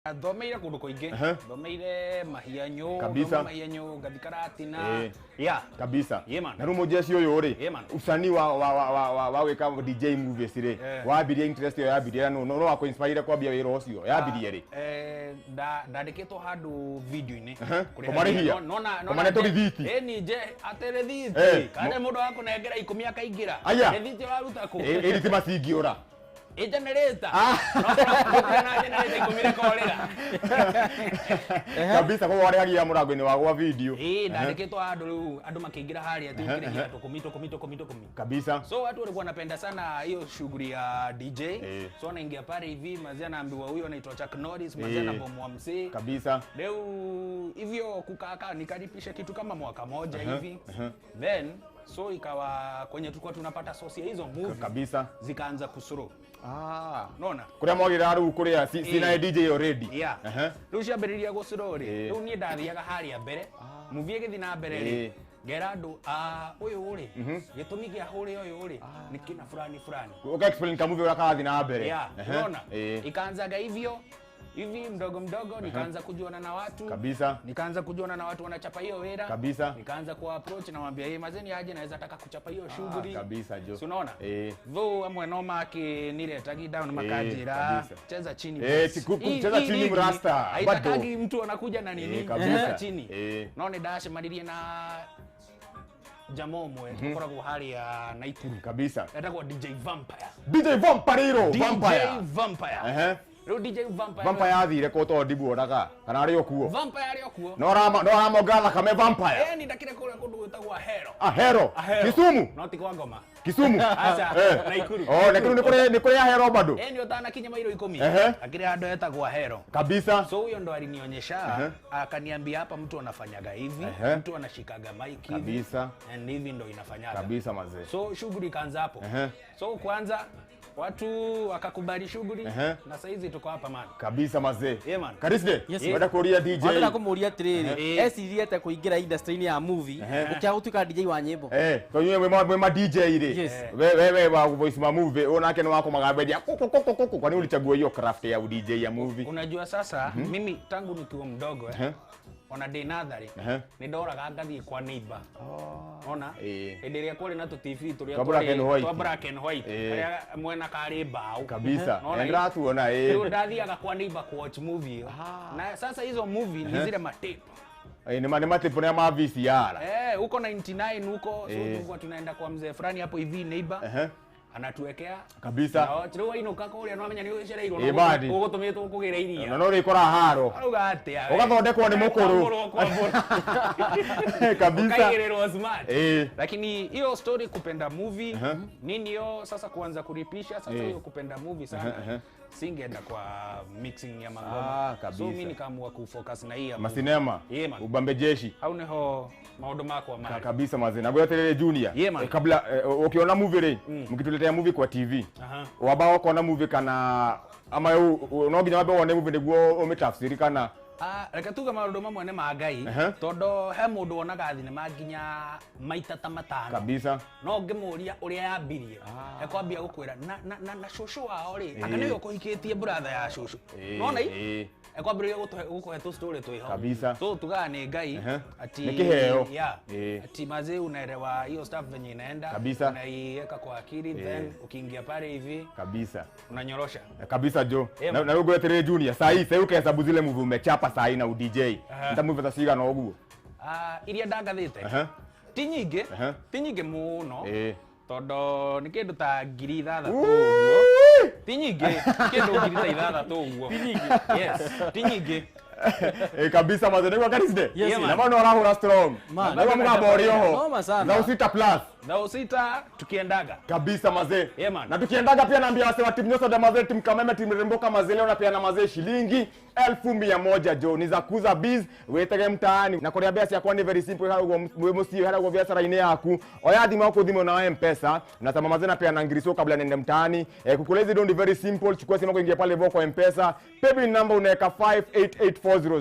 Thomeire kundu kuingi thomeire mahianyo mahianyo gathikaratina ya kabisa yeman na rumo jeshi uyu ri usani wa weka DJ movies ri wabirie interest yo yabirie no wako inspire kwambia wira ucio yabirie ri ndandikitwo handu video ini kumarihia komane to rithiti ni je atere rithiti kane mundu wako nengera 10 akaingira rithiti waruta ku iri ti masingiura generator na generator kumire korera kabisa kwa wale hagia murango-ini wa video ndandikitwo andu makiingira haria tukire hiatu komito kabisa. So watu walikuwa wanapenda sana hiyo shughuli ya DJ so anaingia pale hivi mazia naambiwa huyo anaitwa Chuck Norris mazia na bomu wa msee kabisa. Leo hivyo kukaa nikalipisha kitu kama mwaka moja hivi then so ikawa kwenye tulikuwa tunapata source ya hizo movie kabisa zikaanza kusuru nona kuria mwagira ru kuria sina DJ already Lucia beriria gusuru ri ru ni ndathiaga haria mbere movie githina mbere ri gerado uyu uri gitumi gia huri uyu uri ni kina fulani uka explain kama movie urakathi na mbere nona ikaanzaga hivyo hivi mdogo nikaanza kujuana na watu kabisa, nikaanza kujuana na watu wanachapa hiyo wera kabisa, nikaanza ku approach na mwambia mazeni aje naweza taka kuchapa hiyo shughuli kabisa jo, si unaona vo amwe noma akinileta down makajira cheza chini cheza chini mrasta haitakagi mtu anakuja na nini cheza chini naone dash madirie na jamomwe tukoragwo hali ya Naikuru kabisa etagwo DJ Vampire DJ Vampire athire ko to ndibu odaga kana ari okuo Vampire ari okuo no ramo gatha kame Vampire ni ndakire kule kundu gwitagwo Hero Kisumu no ti kwa Ngoma Kisumu acha Naikuru Naikuru ni kuri Hero bado ni utana kinya mairo 10 akire ando etagwo Hero kabisa. So huyo ndo alinionyesha akaniambia hapa mtu anafanyaga hivi mtu anashikaga mic kabisa and hivi ndo inafanyaga kabisa mazee. So shughuli ikaanza hapo so kwanza watu wakakubali shughuli na saizi tuko hapa man kabisa mazee. Man Karisde wenda kuria DJ wenda kumuria triri esiriete kuingira industry ya movie ukia gutuka DJ wa nyimbo to nywe mwe DJ ri wewe wa voice ma movie onake ni wako magabedia kwani ulichagua hiyo craft ya DJ ya movie? Unajua sasa mimi tangu nikiwa mdogo ona day nadhari ni ndoraga ngathie kwa neighbor ona endelea kule na TV tulia kwa black and white mwena kari bao kabisa endra tuona ndio ndathiaga kwa neighbor ku watch movie na sasa hizo movie ni zile matape ni matape na ma VCR huko 99 huko so tulikuwa tunaenda kwa mzee fulani hapo hivi neighbor anatuwekea kabisa no ino kako uri no amenya ni ucereirwo no ugutumitwo kugira iria no ri kora haro auga atia ugathondekwo ni mukuru kabisa kaigirerwo smart lakini hiyo story kupenda movie nini yo sasa kuanza kuripisha sasa hiyo kupenda movie sana singeenda kwa mixing ya mangoma so mimi nikaamua kufocus na hii masinema ubambe jeshi au neho maondo mako amani kabisa mazina ngoja junior kabla ukiona movie re mkituletea movie kwa TV wabao kuona movie kana ama unoginya wabe wone movie niguo umetafsiri kana reka tuga maundu mamwe ne magai tondo he mundu wonaga thinema nginya maita ta matano kabisa no ngimuria uria yambirie ekwambia gukwira na shushu wao ri akane yo kuhikitie brother ya shushu nona ekwambia gukuhe tu story tu iho kabisa so tuga ni ngai ati nikiheo ati mazee unaelewa hiyo stuff venye inaenda unaiweka kwa akili then ukiingia pale hivi kabisa unanyorosha kabisa jo na wewe goetere junior sasa ukahesabu zile movie umechapa sai na DJ nta movie za siga no guo iria ndagathite ti nyingi muno tondo ni kindu ta 6,000 uguo ti nyingi kindu 6,000 uguo yes ti nyingi kabisa mazene kwa Karisde na bado wanahura strong na kwa mgambo rioho na usita plus na usita tukiendaga kabisa mazee na tukiendaga pia naambia wase wa timu nyoso da mazee timu Kameme timu Remboka mazee leo na pia na mazee shilingi 1,100 jo ni za kuza biz wetege mtaani na kuria basi ya kwa ni very simple haro msio haro biashara ine yaku oyathi mako thimo na M-Pesa na tama mazee na pia na ngiriso kabla nende mtaani kukulezi don't very simple chukua simu yako ingia pale voko M-Pesa paybill number unaweka 588400